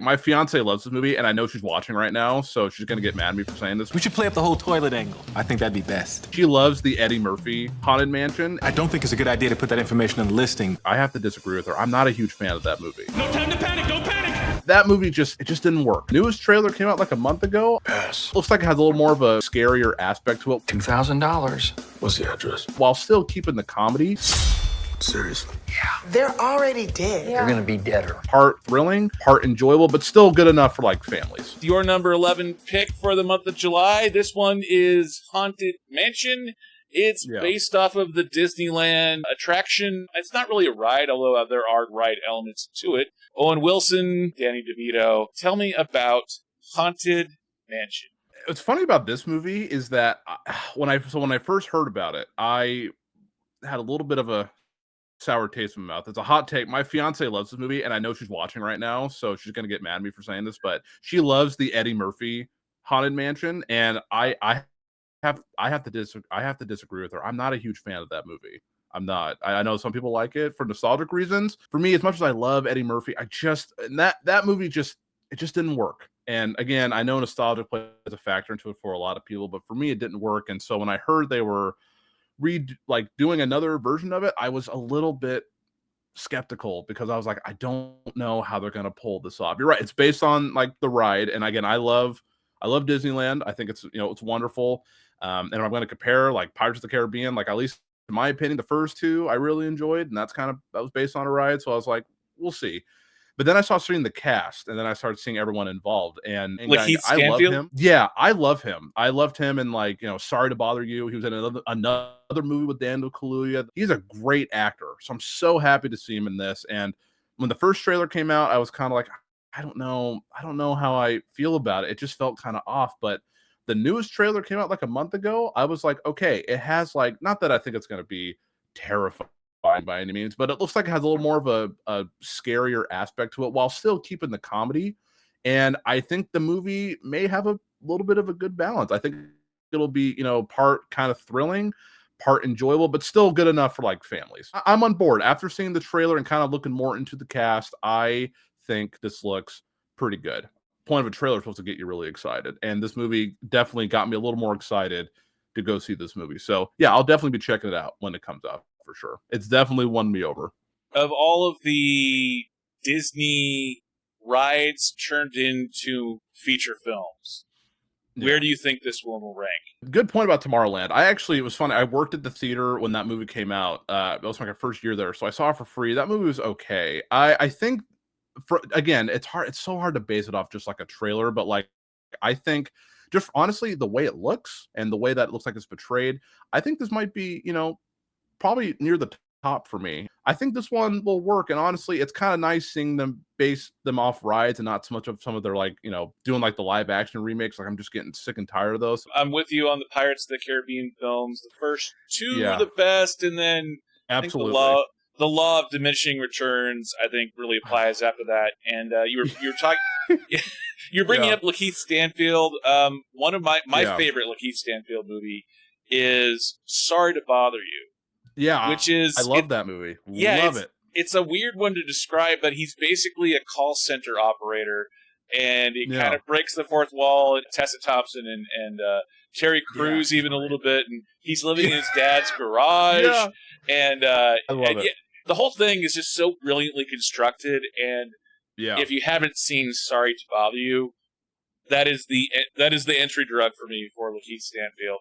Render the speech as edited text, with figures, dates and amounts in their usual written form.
My fiance loves this movie, and I know she's watching right now, so she's gonna get mad at me for saying this. We should play up the whole toilet angle. I think that'd be best. She loves the Eddie Murphy Haunted Mansion. I don't think it's a good idea to put that information on the listing. I have to disagree with her. I'm not a huge fan of that movie. No time to panic, don't panic! That movie it just didn't work. Newest trailer came out like a month ago. Pass. Looks like it has a little more of a scarier aspect to it, $2,000. What's the address? while still keeping the comedy. Seriously. They're already dead. They're gonna be deader. Part thrilling, part enjoyable, but still good enough for like families. Your number 11 pick for the month of July. This one is Haunted Mansion. It's based off of the Disneyland attraction. It's not really a ride, although there are ride elements to it. Owen Wilson, Danny DeVito. Tell me about Haunted Mansion. What's funny about this movie is that when I first heard about it, I had a little bit of a sour taste in my mouth. It's a hot take. My fiance loves this movie, and I know she's watching right now, so she's gonna get mad at me for saying this, but she loves the Eddie Murphy Haunted Mansion, and I have to disagree with her. I'm not a huge fan of that movie. I'm not. I know some people like it for nostalgic reasons. For me, as much as I love Eddie Murphy, that movie just didn't work. And again, I know nostalgia plays a factor into it for a lot of people, but for me, it didn't work. And so when I heard they were doing another version of it, I was a little bit skeptical because I was like, I don't know how they're gonna pull this off. You're right; it's based on like the ride, and again, I love Disneyland. I think it's it's wonderful. And if I'm going to compare like Pirates of the Caribbean, like at least in my opinion, the first two I really enjoyed, and that was based on a ride. So I was like, we'll see. But then I started seeing the cast, and then I started seeing everyone involved. And LaKeith I love Stanfield? him. Yeah, I love him. I loved him in Sorry to Bother You. He was in another movie with Daniel Kaluuya. He's a great actor, so I'm so happy to see him in this. And when the first trailer came out, I was kind of like, I don't know how I feel about it. It just felt kind of off. But the newest trailer came out like a month ago. I was like, okay, it has not that I think it's going to be terrifying by any means, but it looks like it has a little more of a scarier aspect to it while still keeping the comedy. And I think the movie may have a little bit of a good balance. I think it'll be, part kind of thrilling, part enjoyable, but still good enough for like families. I'm on board. After seeing the trailer and kind of looking more into the cast, I think this looks pretty good. Point of a trailer is supposed to get you really excited, and this movie definitely got me a little more excited to go see this movie. So yeah, I'll definitely be checking it out when it comes out for sure. It's definitely won me over. Of all of the Disney rides turned into feature films, where do you think this one will rank? Good point about Tomorrowland. It was funny. I worked at the theater when that movie came out. That was my first year there, so I saw it for free. That movie was okay. I think again, it's hard. It's so hard to base it off just like a trailer, but like I think just honestly the way it looks and the way that it looks like it's portrayed, I think this might be probably near the top for me. I think this one will work, and honestly, it's kind of nice seeing them base them off rides and not so much of some of their doing like the live action remakes. Like I'm just getting sick and tired of those. I'm with you on the Pirates of the Caribbean films. The first two Yeah. were the best, and then Absolutely. I think the law of diminishing returns, I think, really applies after that. And you're talking, you're bringing up LaKeith Stanfield. One of my favorite LaKeith Stanfield movie is Sorry to Bother You. Yeah, which is I love that movie. Yeah, Love it. It's a weird one to describe, but he's basically a call center operator, and it kind of breaks the fourth wall. And Tessa Thompson and Terry Crews even a little bit, and he's living in his dad's garage, and I love it. The whole thing is just so brilliantly constructed, and if you haven't seen Sorry to Bother You, that is the entry drug for me for LaKeith Stanfield.